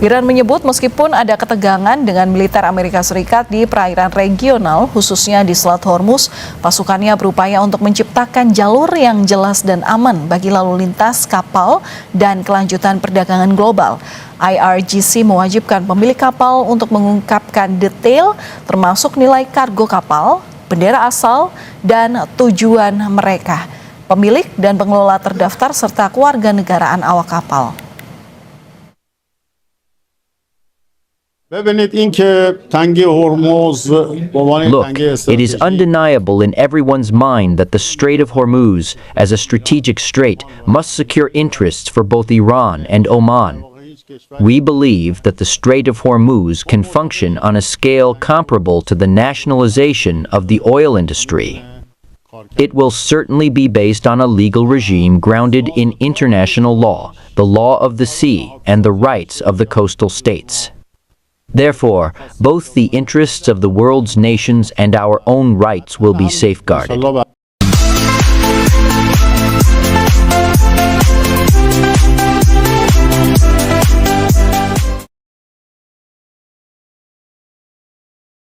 Iran menyebut meskipun ada ketegangan dengan militer Amerika Serikat di perairan regional, khususnya di Selat Hormuz, pasukannya berupaya untuk menciptakan jalur yang jelas dan aman bagi lalu lintas kapal dan kelanjutan perdagangan global. IRGC mewajibkan pemilik kapal untuk mengungkapkan detail termasuk nilai kargo kapal, bendera asal, dan tujuan mereka, pemilik dan pengelola terdaftar serta kewarganegaraan awak kapal. Look, it is undeniable in everyone's mind that the Strait of Hormuz, as a strategic strait, must secure interests for both Iran and Oman. We believe that the Strait of Hormuz can function on a scale comparable to the nationalization of the oil industry. It will certainly be based on a legal regime grounded in international law, the law of the sea, and the rights of the coastal states. Therefore, both the interests of the world's nations and our own rights will be safeguarded.